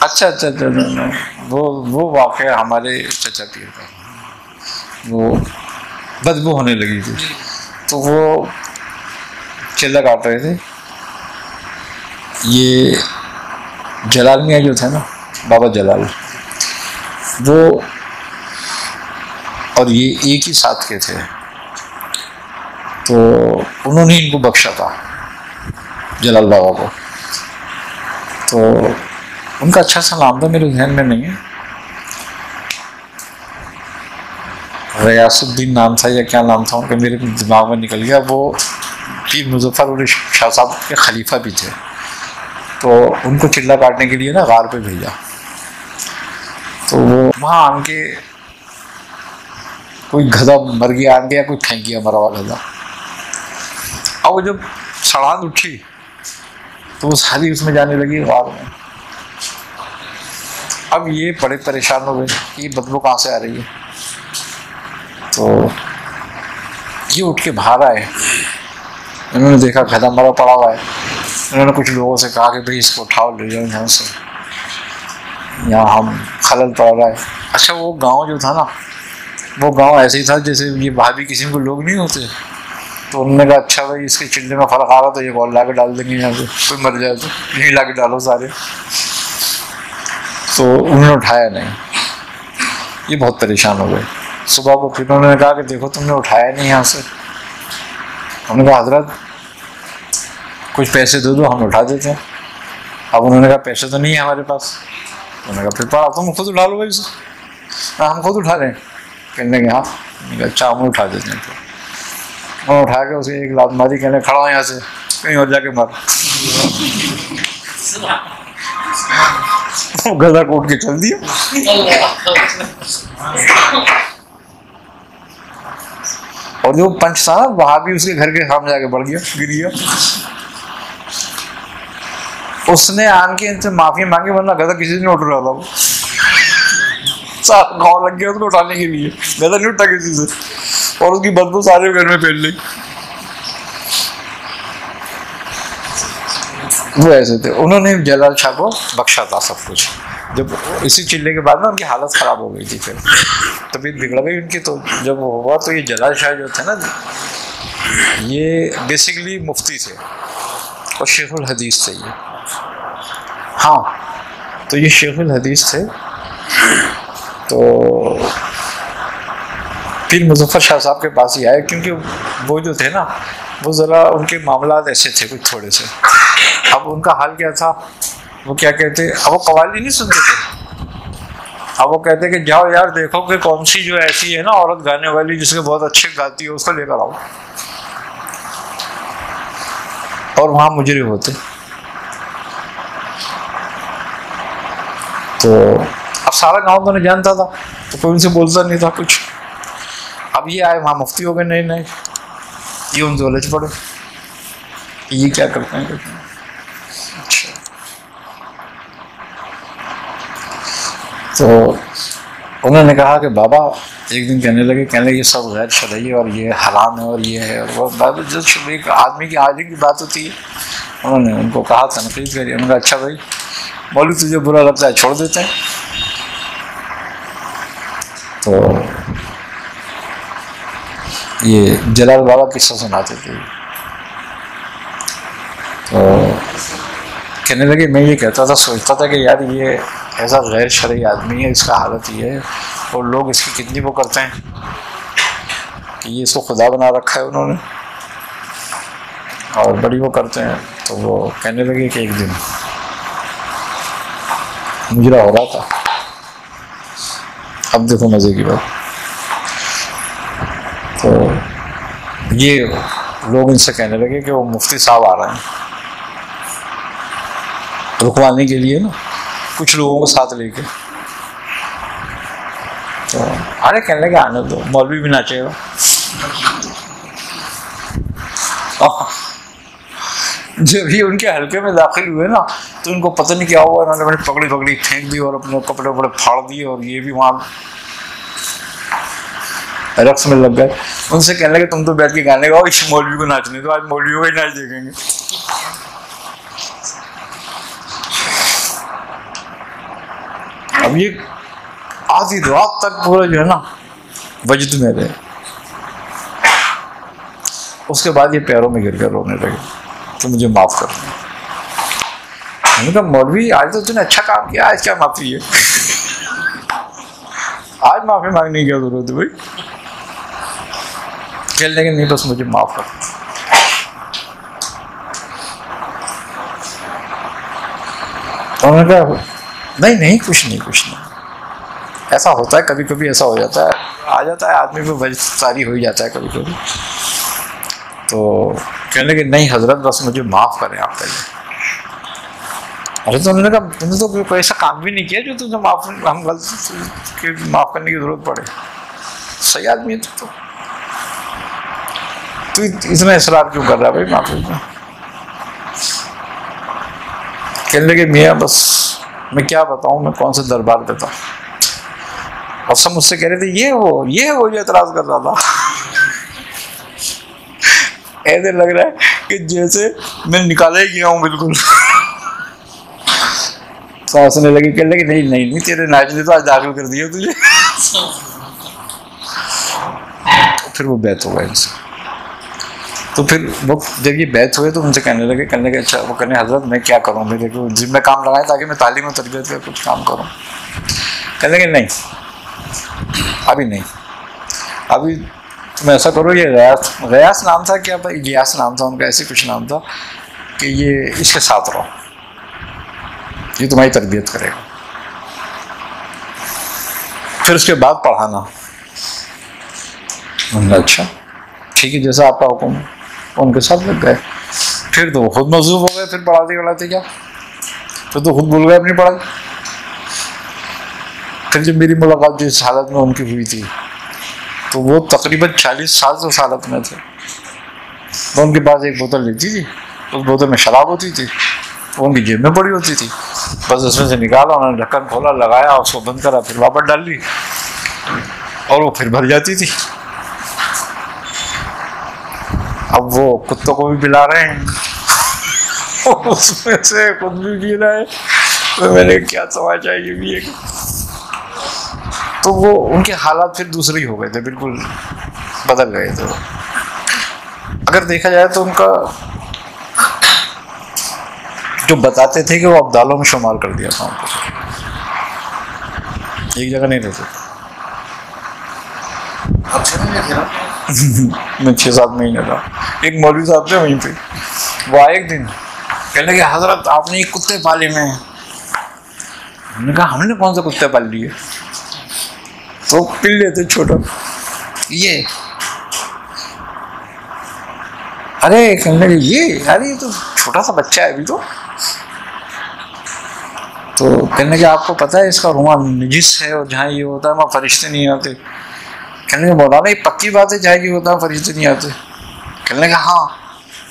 अच्छा अच्छा अच्छा अच्छा, वो वाकया हमारे चचा पीर का, वो बदबू होने लगी थी तो वो चिल्ला काट रहे थे। ये जलाल मियाँ जो थे ना, बाबा जलाल, वो और ये एक ही साथ के थे, तो उन्होंने इनको बख्शा था जलाल बाबा को। तो उनका अच्छा सा नाम था, मेरे ध्यान में नहीं है, रियासुद्दीन नाम था या क्या नाम था उनका, मेरे दिमाग में निकल गया। वो पीर मुजफ्फर शाह साहब के खलीफा भी थे, तो उनको चिल्ला काटने के लिए ना गार पे भेजा। तो वो वहाँ आके कोई गधा मर गया आके, या कोई फेंक गया मरा हुआ गधा। अब वो जब सड़ांध उठी तो वो सारी उसमें जाने लगी गार में। अब ये बड़े परेशान हो गए कि ये बदबू कहाँ से आ रही है। तो ये उठ के बाहर आए, इन्होंने देखा गधा मरा पड़ा हुआ है। इन्होंने कुछ लोगों से कहा कि भाई इसको उठाओ ले जाओ यहाँ से, यहाँ हम खलल पड़ रहा है। अच्छा वो गांव जो था ना, वो गांव ऐसे ही था जैसे ये भाभी किसी को लोग नहीं होते। तो उन्होंने कहा अच्छा भाई इसके चिल्ले में फर्क आ रहा तो ये कॉल ला के डाल देंगे यहाँ पे, कोई मर जाए तो यहीं ला के डालो सारे। तो उन्होंने उठाया नहीं, ये बहुत परेशान हो गए। सुबह को फिर उन्होंने कहा कि देखो तुमने उठाया नहीं यहाँ से। हमने कहा हजरत कुछ पैसे दे दो हम उठा देते हैं। अब उन्होंने कहा पैसे तो नहीं है हमारे पास। उन्होंने कहा फिर पड़ा तुम खुद उठा लो भाई इसे। हम खुद उठा रहे हैं। कहने लगे हाँ। अच्छा हम उठा देते हैं। तो उन्होंने उठा के उसे एक लात मारी, कहने खड़ा हो यहाँ से, कहीं और जाके मार। गला कोट के चल दिया। और जो पंच था वहां भी उसके घर के सामने जाके बढ़ गया, गिर गया। उसने आन के इनसे माफी मांगी, वरना गधा किसी ने उठ रहा था। वो सारा गाँव लग गया उसको उठाने के लिए, गधा नहीं उठा किसी से, और उसकी बदबू सारे घर में फैल गई। वो ऐसे थे। उन्होंने जलाल शाह को बख्शा था सब कुछ। जब इसी चिल्ले के बाद ना उनकी हालत खराब हो गई थी, फिर तबीयत बिगड़ गई उनकी। तो जब वो हुआ तो ये जलाल शाह जो थे ना, ये बेसिकली मुफ्ती थे और शेखुल हदीस थे ये। हाँ तो ये शेखुल हदीस थे। तो फिर मुजफ्फर शाह साहब के पास ही आए, क्योंकि वो जो थे ना वो ज़रा उनके मामलात ऐसे थे कुछ थोड़े से। अब उनका हाल क्या था, वो क्या कहते, अब वो कव्वाली नहीं सुनते थे। अब वो कहते कि जाओ यार देखो कि कौन सी जो ऐसी है ना औरत गाने वाली जिसके बहुत अच्छे गाती है, उसको लेकर आओ। और वहाँ मुजरिम होते। तो अब सारा गांव तो नहीं जानता था, तो कोई उनसे बोलता नहीं था कुछ। अब ये आए वहाँ मुफ्ती हो गए नए नए, ये उनसे उलझ पड़े ये क्या करते हैं। अच्छा तो उन्होंने कहा कि बाबा, एक दिन कहने लगे ये सब गैर शरई और ये हराम है और ये है और वो। बाबा जब एक आदमी की आदमी की बात होती है, उन्होंने उनको कहा, तनकीद करी। उन्होंने कहा अच्छा भाई मौलवी तुझे बुरा लगता है छोड़ देते हैं। तो ये जलाल बाबा किस्सा सुनाते थे। तो कहने लगे मैं ये कहता था, सोचता था कि यार ये ऐसा गैर शरई आदमी है, इसका हालत ये है, और लोग इसकी कितनी वो करते हैं कि ये इसको खुदा बना रखा है उन्होंने, और बड़ी वो करते हैं। तो वो कहने लगे कि एक दिन मुजरा हो रहा था। अब देखो मजे की बात, तो ये लोग इनसे कहने लगे कि वो मुफ्ती साहब आ रहे हैं रुकवाने के लिए ना, कुछ लोगों को साथ लेके। तो अरे कहने लगे आने दो, मौलवी भी नाचेगा। जब ये उनके हल्के में दाखिल हुए ना, तो उनको पता नहीं क्या हुआ, उन्होंने अपनी पकड़ी पकड़ी फेंक दी और अपने कपड़े वपड़े फाड़ दिए, और ये भी वहाँ रक्स में लग गए। उनसे कहने लगे तुम तो बैठ के गाने गाओ, इस मौलवी को नाचने दो, आज मौलवियों का ही नाच देखेंगे। अब ये आधी रात तक पूरा जो है ना वजद में रहे। उसके बाद ये पैरों में गिर कर रोने लगे तो मुझे माफ कर दो। मैंने कहा मौलवी आज तो तूने अच्छा काम किया, आज क्या माफी है? आज माफी मांगने की क्या जरूरत है भाई? कहने लगे नहीं बस मुझे माफ कर। तो उन्होंने कहा नहीं नहीं कुछ नहीं कुछ नहीं, ऐसा होता है कभी कभी, ऐसा हो जाता है, आ जाता है आदमी पे वजह सारी हो ही जाता है कभी कभी। तो कहने लगे नहीं हजरत बस मुझे माफ करें आप पहले। अरे तो उन्होंने कहा तुमने तो कोई ऐसा काम भी नहीं किया जो तुझे माफ हम गलती माफ करने की जरूरत पड़े। सही आदमी है तू इतना इसरार क्यों कर रहा है भाई माफी में? कहने लगे मियाँ बस मैं क्या बताऊं, मैं कौन से दरबार पे था और सब मुझसे कह रहे थे ये वो जो एतराज कर रहा था। ऐसे लग रहा है कि जैसे मैं निकाला ही गया हूं बिल्कुल। हंसने लगी, कहने लगी नहीं नहीं नहीं तेरे नाच ने तो आज दाखिल कर दिया तुझे। फिर वो बैत हो गए इनसे। तो फिर वो जब ये बैत हुए तो उनसे कहने लगे अच्छा, वो कहने हजरत मैं क्या करूँ, मेरे को जिम में काम लगाए ताकि मैं तालीम और तरबियत का कुछ काम करूँ। कहने लगे नहीं अभी नहीं, अभी तुम ऐसा करो, ये गयास नाम था क्या, गियास नाम था उनका, ऐसे कुछ नाम था कि ये इसके साथ रहो, ये तुम्हारी तरबियत करेगा, फिर उसके बाद पढ़ाना। अच्छा ठीक है जैसा आपका हुक्म है। उनके साथ लग गए। फिर तो खुद मजबूर हो गए, फिर पढ़ाते क्या, फिर तो खुद भूल गए अपनी पढ़ाई। फिर जब मेरी मुलाकात जिस हालत में उनकी हुई थी तो वो तकरीबन 40 साल से उस हालत में थे। तो उनके पास एक बोतल लेती थी, उस बोतल में शराब होती थी, वो उनकी जेब में पड़ी होती थी, बस उसमें से निकाला, उन्होंने ढक्कन खोला, लगाया, उसको बंद करा, फिर वापस डाल ली और वो फिर भर जाती थी। अब वो कुत्तों को भी पिला रहे हैं उसमें से खुद भी पी रहा है। तो मैंने क्या तमाशा ये भी है। तो वो उनके हालात फिर दूसरे ही हो गए थे, बिल्कुल बदल गए थे। अगर देखा जाए तो उनका जो बताते थे कि वो अब्दालों में शुमार कर दिया था उनको, एक जगह नहीं रहते। मैं 6-7 महीने था। एक मौलवी साहब थे वहीं पे, वो आए एक दिन, कहने लगे हजरत आपने ये कुत्ते पाले में। हमने कहा हमने कौन सा कुत्ते पाल लिए? तो पिल्ले थे छोटा ये। अरे कहने लगे ये, अरे ये तो छोटा सा बच्चा है अभी तो कहने लगे आपको पता है इसका रुआ नजिस है और जहाँ ये होता है वहाँ फरिश्ते नहीं आते। कहने लगे मौलाना ये पक्की बात है जहाँ ये होता है फरिश्ते नहीं आते? कहने लगे हाँ।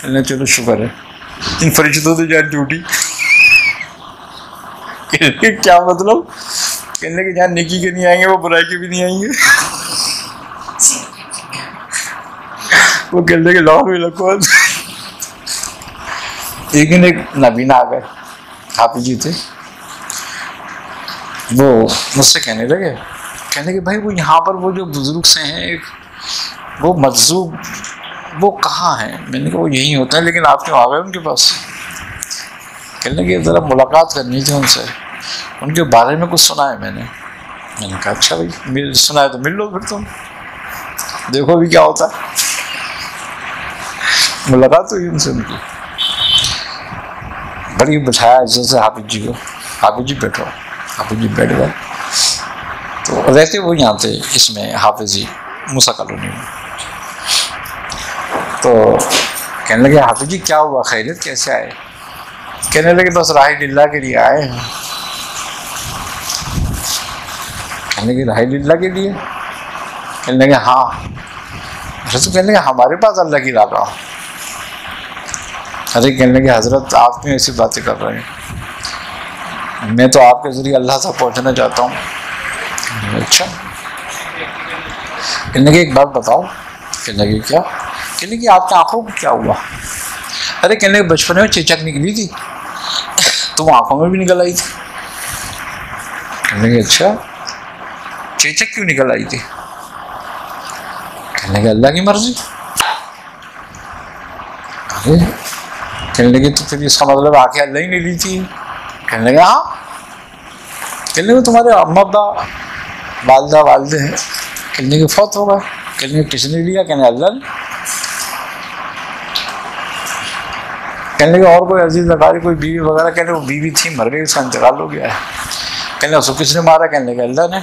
कहने चलो शुक्र है, इन फरिश्तों से जहाँ ड्यूटी। क्या मतलब? कहने लगे जहाँ नेकी के नहीं आएंगे वो बुराई के भी नहीं आएंगे। वो कहने लगे लाओ भी लगो। एक दिन एक नबीना आ गए, हाफिज जी थे, वो मुझसे कहने लगे भाई वो यहाँ पर वो जो बुजुर्ग से हैं एक वो मजजूब वो कहाँ हैं? मैंने कहा वो यहीं होते हैं, लेकिन आप क्यों आ गए उनके पास? कहने लगे ज़रा मुलाकात करनी थी उनसे, उनके बारे में कुछ सुना है मैंने कहा अच्छा भाई सुना है तो मिल लो फिर तुम, देखो भी क्या होता है। मुलाकात हुई उनसे, उनकी बड़ी बिठाया जैसे हाफिज जी को, हाफिज जी बैठो, हाफिज जी बैठ गए। तो रहते वो यहाँ थे इसमें हाफिज जी मूसा कॉलोनी में। तो कहने लगे हाफिज जी क्या हुआ, खैरियत कैसे आए? कहने लगे बस राही लिल्लाह के लिए आए हैं। कहने लगे राही लिल्लाह के लिए? कहने लगे हाँ। तो कहने लगे हमारे पास अल्लाह की राह। अरे कहने लगे हजरत आप क्यों ऐसी बातें कर रहे हैं, मैं तो आपके जरिए अल्लाह तक पहुंचना चाहता हूँ। अच्छा कहने लगे एक बात बताओ। कहने लगे क्या? कहने लगे आपकी आंखों को क्या हुआ? अरे कहने लगे बचपन में चेचक निकली थी तो वो आंखों में भी निकल आई थी। कहने लगे अच्छा चेचक क्यों निकल आई थी? कहने लगे अल्लाह की मर्जी। अरे कहने लगे तो फिर इसका मतलब आके अल्लाह ही नहीं ली थी? कहने लगे हाँ। कहने लगे तुम्हारे अम्मा अब्बा वालदा वालदे हैं? कहने लगे फौत होगा। कहने लगे किसने लिया? कहने अल्लाह ने। कहने लगे और कोई अजीज अकारी कोई बीवी वगैरह? कहने वो बीवी थी मर गई, उसका इंतकाल हो गया है। कहने उसको किसने मारा? कहने लगे अल्लाह ने।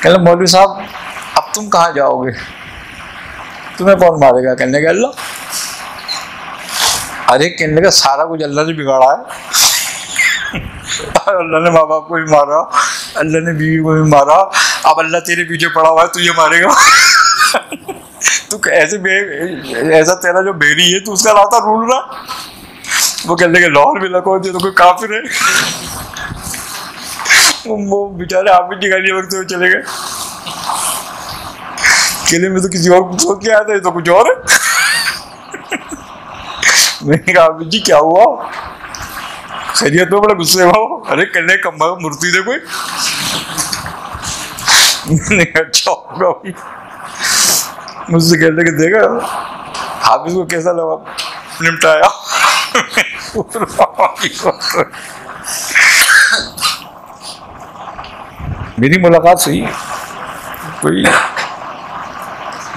कहने मौलवी साहब अब तुम कहाँ जाओगे, तुम्हें कौन मारेगा? कहने लगे अल्लाह। अरे कहने लगा सारा कुछ अल्लाह ने बिगाड़ा है। अल्लाह ने माँ बाप को भी मारा, अल्लाह ने बीवी को भी मारा, अब अल्लाह तेरे पीछे पड़ा हुआ है, तू ये मारेगा? तू ऐसा तेरा जो बेरी है तू उसका रास्ता ढूंढ रहा। वो कहने लगे लाहौर भी लगो तो कोई काफिर है। वो बेचारे आप भी निकालिए वक्त तो चले गए। केले में तो किसी और को सोच के आया था, ये तो कुछ और है। मैंने कहा आप जी क्या हुआ, खैरियत में? बड़ा गुस्से हुआ। अरे कहने कम्बा मूर्ति दे कोई। मैंने कहा अच्छा होगा भाई। मुझसे कहने लगे देखा हाफिज को कैसा लगा निपटाया। मेरी मुलाकात हुई कोई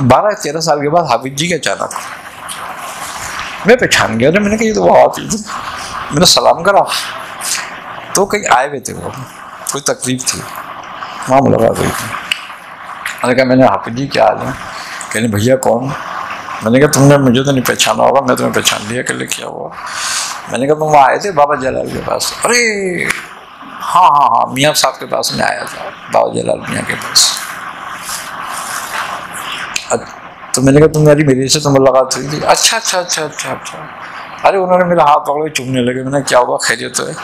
12-13 साल के बाद हाफिज जी के अचानक मैं पहचान गया। मैंने कहा ये तो वो हाफिज। मैंने सलाम करा तो कहीं आए हुए थे, वो कोई तकलीफ थी, वहाँ मुलाकात हुई थी। मैंने कहा मैंने हाफिज जी क्या हाल है? कहने भैया कौन? मैंने कहा तुमने मुझे तो नहीं पहचाना होगा, मैं तुम्हें पहचान लिया। कहले क्या हुआ? मैंने कहा तुम वहाँ आए थे बाबा जलाल के पास? अरे हाँ हाँ हाँ मियाँ साहब के पास में आया था, बाबा जलाल मियाँ के पास। तो मैंने कहा तुम्हारी मेरे से तो मुलाकात हुई थी? अच्छा अच्छा अच्छा अच्छा अच्छा। अरे उन्होंने मेरा हाथ पकड़ के चूमने लगे। मैंने क्या हुआ, खैरियत तो है?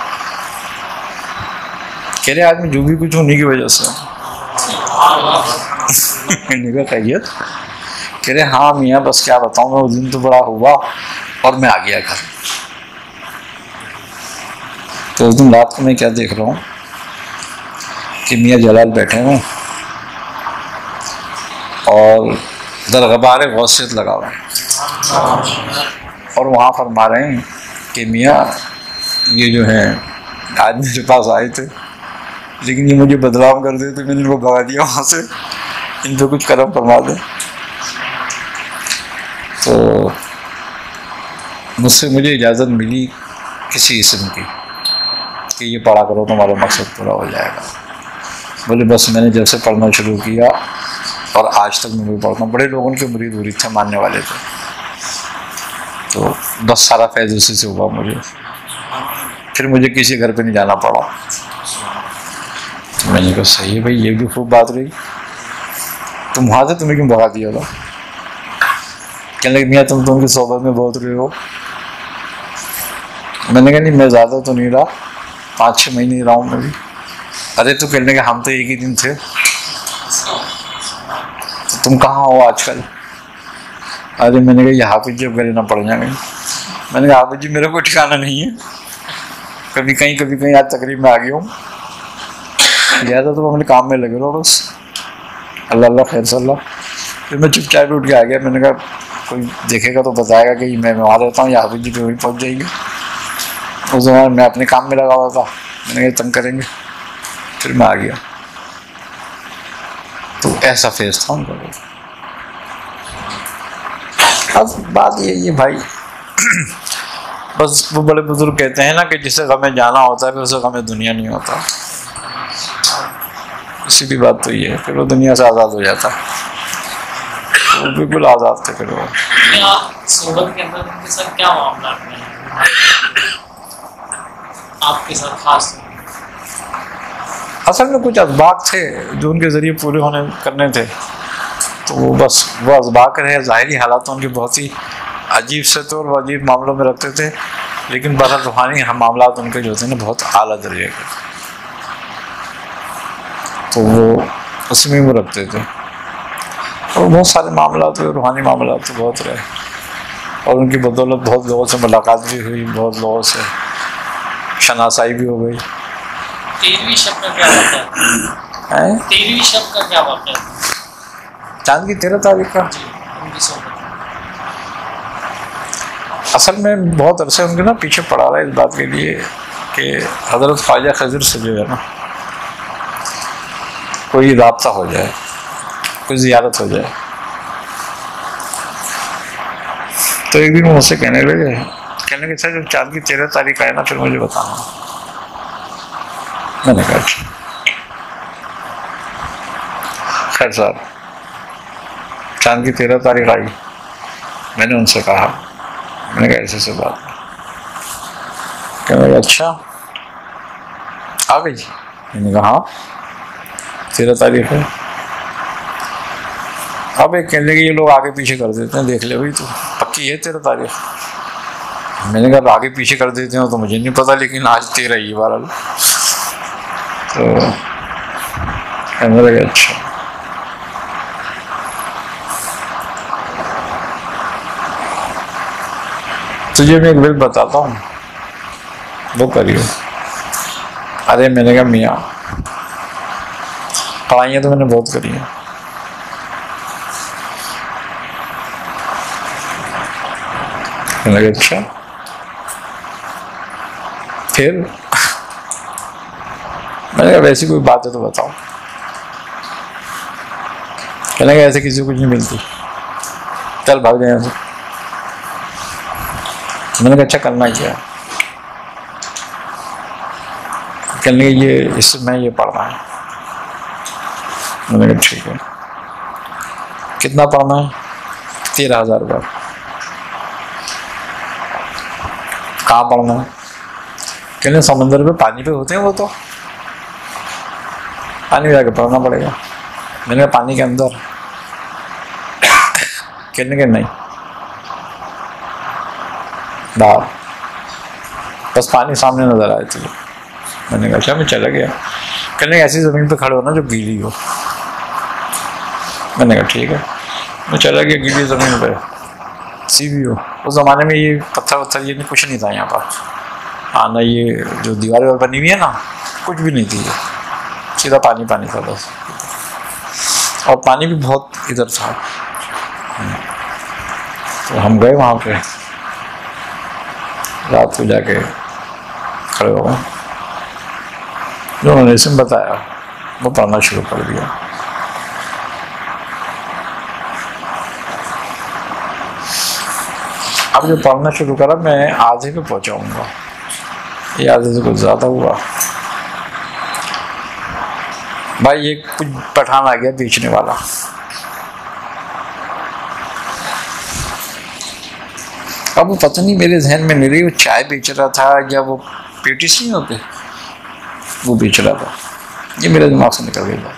कह रहे आदमी जो भी कुछ होने की वजह से। मैंने कहा खैरियत? कह रहे हाँ मियाँ बस क्या बताऊँ मैं, उस दिन तो बड़ा हुआ और मैं आ गया घर। तो उस दिन रात को मैं क्या देख रहा हूँ कि मियाँ जलाल बैठे हैं और दरगबार गौसियत लगा हुआ है और वहाँ फरमा रहे हैं कि मियाँ ये जो है आज मेरे पास आए थे लेकिन ये मुझे बदनाम कर देते, मैंने इनको भगा दिया वहाँ से, इन पर कुछ करम फरमा दें। तो मुझे इजाज़त मिली किसी इसम की कि ये पढ़ा करो तुम्हारा मकसद पूरा हो जाएगा। बोले बस मैंने जब से पढ़ना शुरू किया और आज तक मैं भी पढ़ता हूँ। बड़े लोगों के मुरीद थे, मानने वाले थे, तो बस सारा फैज़ उसी से हुआ मुझे। फिर मुझे किसी घर पे नहीं जाना पड़ा। तो मैंने कहा सही है भाई, ये भी खूब बात रही। तुम वहाँ से तुम्हें क्यों भगा दिया था? कहने लगे मियाँ तुम तो उनकी सोबत में बहुत रहे हो। मैंने कहा नहीं मैं ज़्यादा तो नहीं रहा, 5-6 महीने रहा हूँ मैं भी। अरे तो कहने लगे हम तो एक ही दिन थे, तो तुम कहाँ हो आजकल? अरे मैंने कहा ये हाफिज जी अब घर ना पड़ जाएंगे। मैंने कहा हाफिज जी मेरे को ठिकाना नहीं है, कभी कहीं आज तकरीब में आ गया हूँ, ज़्यादा तो अपने काम में लगे रहो बस, अल्लाह अल्लाह खैर सल्लाह। फिर मैं चुपचाप उठ के आ गया। मैंने कहा कोई देखेगा तो बताएगा कि मैं वहाँ रहता हूँ या हाफिज जी पे वहीं पहुँच जाएगी। उस जमाने मैं अपने काम में लगा हुआ था, मैंने कहा तंग करेंगे, फिर मैं आ गया। तो ऐसा फेस था उनका। अब बात यही है भाई, बस वो बड़े बुजुर्ग कहते हैं ना कि जिसे गमे जाना होता है फिर उसे गमे दुनिया नहीं होता। इसी भी बात तो ये है, फिर वो दुनिया से आज़ाद हो जाता है। वो बिल्कुल आज़ाद थे फिर वो। सोबत के अंदर उनके साथ क्या मामला है आपके साथ खास? असल में कुछ असबाब थे जो उनके ज़रिए पूरे करने थे, तो वो बस वो असबाब रहे। ज़ाहिरी हालात उनके बहुत ही अजीब से थे और अजीब मामलों में रखते थे, लेकिन बहरहाल रूहानी मामला उनके जो थे ना बहुत आला दर्जे के, तो वो उसमें वो रखते थे। और बहुत सारे मामला थे, रूहानी मामला तो बहुत रहे, और उनकी बदौलत बहुत लोगों से मुलाकात भी हुई, बहुत लोगों से शनासाई भी हो गई। 13वीं शब का क्या वाक़या है? 13वीं शब का क्या वाक़या है? चांद की 13 तारीख का जी, उनकी सोबत। असल में बहुत अरसे उनके ना पीछे पड़ा रहा है इस बात के लिए कि हज़रत ख्वाजा खज़र से जो है ना कोई राब्ता हो जाए, कोई ज़ियारत हो जाए। तो एक दिन वो मुझसे कहने लगे सर जब चांद की 13 तारीख आए ना फिर मुझे बताना। मैंने कहा खैर सर चांद की 13 तारीख आई, मैंने उनसे कहा, मैंने कहा ऐसे बात, कहने लगे अच्छा आ गई। मैंने कहा हाँ 13 तारीख है। अब एक कहने लगे ये लोग आगे पीछे कर देते हैं, देख ले भाई तो पक्की है 13 तारीख। मैंने कहा आगे पीछे कर देते हो तो मुझे नहीं पता, लेकिन आज 13 ही बहरहाल। तो कहने लगे अच्छा। तुझे मैं एक बात बताता हूँ, वो करियो। अरे मैंने कहा मियाँ पढ़ाइयाँ तो मैंने बहुत करी हैं, लगे अच्छा फिर। मैंने कहा वैसी कोई बात है तो बताओ। कहने लगे ऐसे किसी को कुछ नहीं मिलती, चल भाग जाए यहाँ से। मैंने कहा अच्छा करना क्या है? कहने लगे ये इसमें ये पढ़ना है। मैंने कहा ठीक है, कितना पढ़ना है? 13,000 बार। कहाँ पढ़ना है? कहने समंदर पे पानी पे होते हैं वो, तो पानी में जाके पढ़ना पड़ेगा। मैंने कहा पानी के अंदर? कहने के नहीं बाहर, बस पानी सामने नजर आए थे। मैंने कहा अच्छा मैं चला गया। कहने ऐसी ज़मीन पे खड़े हो ना जो गीली हो। मैंने कहा ठीक है, मैं चला गया गीली ज़मीन पे, सीधी हो। उस ज़माने में ये पत्थर वत्थर ये कुछ नहीं था यहाँ पर। हाँ ना ये जो दीवारें और बनी हुई है ना, कुछ भी नहीं थी, सीधा पानी पानी था बस। और पानी भी बहुत इधर था। तो हम गए वहाँ पे, रात को जाके खड़े हो गए। जो उन्होंने इसमें बताया वो पढ़ना शुरू कर दिया। अब जो पढ़ना शुरू करा मैं आधे पे पहुँचाऊँगा, ये आधे से कुछ ज़्यादा हुआ। भाई ये कुछ पठान आ गया बेचने वाला। अब वो पता नहीं मेरे जहन में नहीं रही, वो चाय बेच रहा था या वो पेटिस नहीं होते वो बेच रहा था, ये मेरे दिमाग से निकल गया।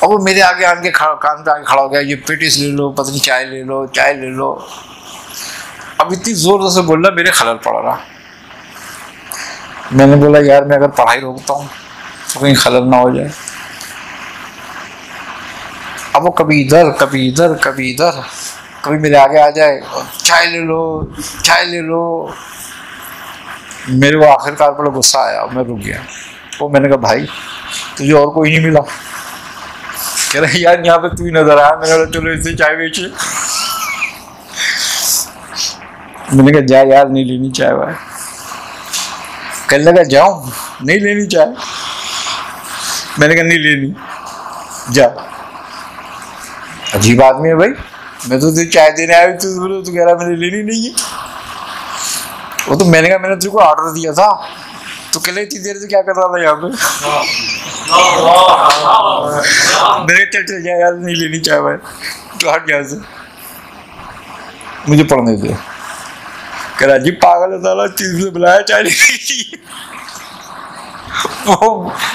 और वो मेरे आगे आके कान पे आके खड़ा हो गया, ये पेटिस ले लो, पता नहीं चाय ले लो, चाय ले लो। अब इतनी जोर से बोल रहा, मेरे खलल पड़ रहा। मैंने बोला यार मैं अगर पढ़ाई रोकता हूँ तो कहीं खलल ना हो जाए। अब वो कभी इधर कभी इधर कभी इधर, कभी मेरे आगे आ जाए, चाय ले लो चाय ले लो। मेरे को आखिरकार बड़ा गुस्सा आया, मैं रुक गया। वो मैंने कहा भाई तुझे और कोई नहीं मिला? कह रहे यार यहाँ पे तू ही नजर आया। मैंने बोला चलो इससे चाय बेचिए। मैंने कहा जा यार नहीं लेनी चाय भाई। कहने लगा जाऊं नहीं लेनी चाय? मैंने कहा नहीं लेनी, जा। अजीब आदमी है भाई, मैं तो तुझे चाय देने आया, तू कह रहा मैंने लेनी नहीं है। वो तो मैंने कहा मैंने तुझको ऑर्डर दिया था, तो कह रहे इतनी देर से क्या कर रहा था यहाँ पे? मैंने चल चल जाए यार नहीं लेनी चाय भाई, तो हट यहाँ से, मुझे पढ़ने दे। कह रहा जी पागल है साला, चीज से बुलाया चाय नहीं। वो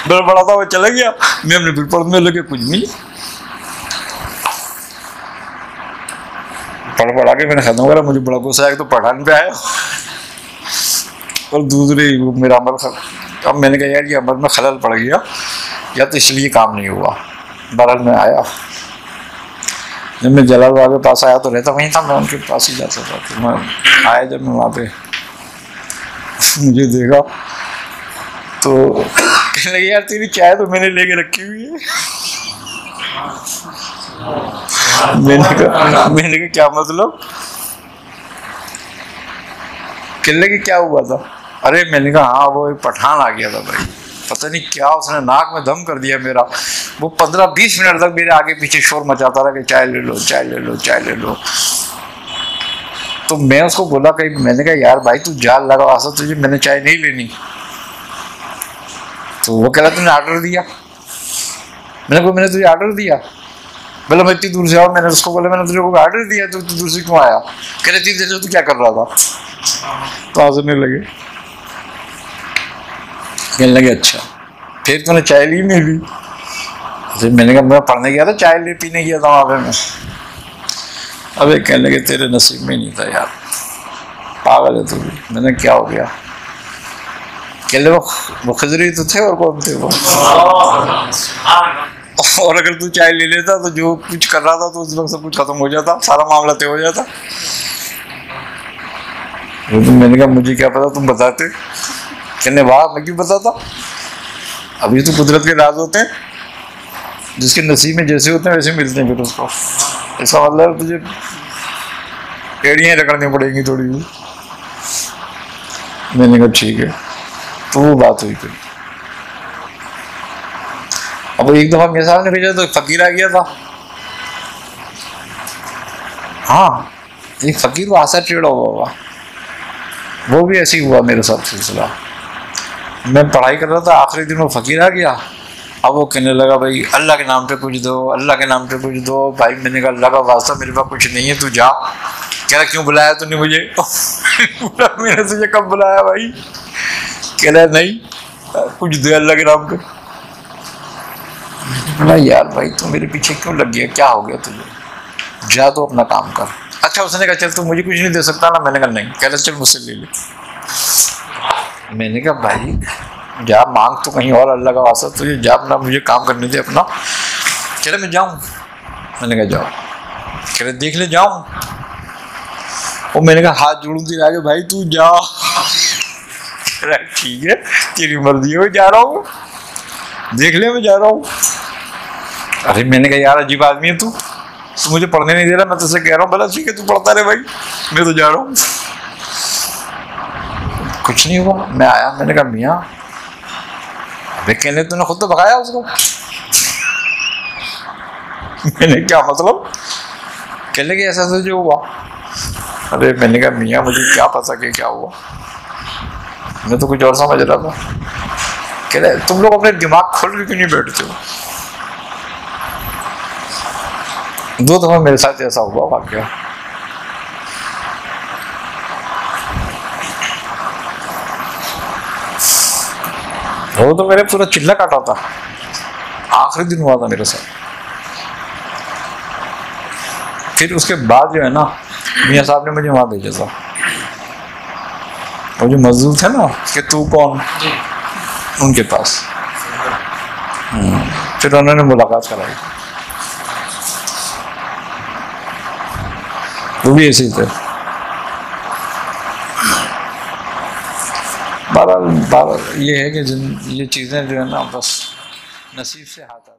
बड़ा था, वो चला गया। मैं अपने फिर पढ़ने लगे, कुछ नहीं पढ़ा के मैंने खत्म करा। मुझे बड़ा गुस्सा आया तो पढ़ाने पे आया और दूसरे मेरा अमल अब मैंने कहा यार ये अमल में खलल पड़ गया या तो इसलिए काम नहीं हुआ। बहरहाल मैं आया, जब मैं जलालबाग के पास आया तो रहता वहीं था, मैं उनके पास ही जाता था। तो मैं आया जब मैं वहाँ पे मुझे देखा तो कहने लगे यार तेरी चाय तो मैंने लेके रखी हुई है। मैंने कहा क्या मतलब? कहने लगे क्या हुआ था? अरे मैंने कहा हाँ वो एक पठान आ गया था भाई, पता नहीं क्या उसने नाक में दम कर दिया मेरा। वो 15-20 मिनट तक मेरे आगे पीछे शोर मचाता रहा कि चाय ले लो, चाय ले लो, चाय ले लो। तो मैं उसको बोला कहीं, मैंने कहा यार भाई तू जाल लगा वासा, तुझे मैंने चाय नहीं लेनी। तो वो कह रहा तूने ऑर्डर दिया। मैंने तुझे ऑर्डर दिया? बोला मैं इतनी दूर से आया। मैंने उसको बोला मैंने तुझे को ऑर्डर दिया, तो तू दूर से क्यों आया? कह रहे इतनी देर से तू क्या कर रहा था? तो हंसने लगे। कहने लगे अच्छा फिर तूने चाय ली नहीं ली? फिर मैंने कहा मैं पढ़ने गया था, चाय ले पीने गया था वहां पे मैं। अबे कहने लगे तेरे नसीब में नहीं था यार, पागल है तू भी। मैंने क्या हो गया? कहले वो खजरी तो थे और कौन थे वो? और अगर तू चाय ले लेता तो जो कुछ कर रहा था तो उस वक्त सब कुछ खत्म हो जाता, सारा मामला तय हो जाता। तो मैंने कहा मुझे क्या पता, तुम बताते। कहने वाह मैं क्यों बताता, अभी तो कुदरत के राज होते हैं, जिसके नसीब में जैसे होते हैं वैसे मिलते हैं फिर उसको। इसका मतलब तुझे एड़ियाँ रगड़नी पड़ेंगी थोड़ी सी। मैंने कहा ठीक है। तो वो बात हुई फिर। अब एक दफा मेरे सामने भेजा तो फकीर आ गया था। हाँ एक फकीर वहां से टेढ़ा हुआ, वो भी ऐसे ही हुआ मेरे साथ सिलसिला। मैं पढ़ाई कर रहा था, आखिरी दिन वो फकीर आ गया। अब वो कहने लगा भाई अल्लाह के नाम पे कुछ दो, अल्लाह के नाम पे कुछ दो। भाई मैंने कहा अल्लाह का वास्ता मेरे पास कुछ नहीं है, तू जा। कह रहा क्यों बुलाया तूने मुझे? मैंने तुझे कब बुलाया भाई? कह रहा नहीं कुछ दे अल्लाह के नाम पे। बोला यार भाई तू मेरे पीछे क्यों लग गया, क्या हो गया तुझे? जा तो अपना काम कर। अच्छा उसने कहा चल तू मुझे कुछ नहीं दे सकता ना? मैंने कहा नहीं। कह रहा चल मुझसे ले ले। मैंने कहा भाई जा मांग तो कहीं और, अल्लाह का वास्ता तुझे जा, अपना मुझे काम करने दे अपना। कह रहे मैं जाऊँ? मैंने कहा जाओ। कह रहे देख ले जाऊँ? और मैंने कहा हाथ जोड़ूं तेरे आगे भाई तू जा। कह रहा ठीक है तेरी मर्जी है, जा रहा हूँ, देख ले मैं जा रहा हूँ। अरे मैंने कहा यार अजीब आदमी है तू मुझे पढ़ने नहीं दे रहा, मैं तुझसे कह रहा हूँ। बोला ठीक है तू पढ़ता रहे भाई, मैं तो जा रहा हूँ। कुछ नहीं हुआ। मैं आया, मैंने कहा मियाँ अबे कहने तूने खुद तो भगाया उसको। मैंने क्या मतलब? कहने कि ऐसा जो हुआ। अरे मैंने कहा मियाँ मुझे क्या पता कि क्या हुआ, मैं तो कुछ और समझ रहा था। कह रहे तुम लोग अपने दिमाग खोल के क्यों नहीं बैठते हो? 2 दफा मेरे साथ ऐसा हुआ वाकया। वो तो मेरे पूरा चिल्ला काटा था, आखिरी दिन हुआ था मेरे साथ। फिर उसके बाद जो है ना मियाँ साहब ने मुझे वहां भेजा था, वो जो मजदूर थे ना कि तू कौन, उनके पास। फिर उन्होंने मुलाकात कराई, वो भी ऐसे ही थे। बहरहाल ये है कि ये चीज़ें जो है ना बस नसीब से हाथ आती।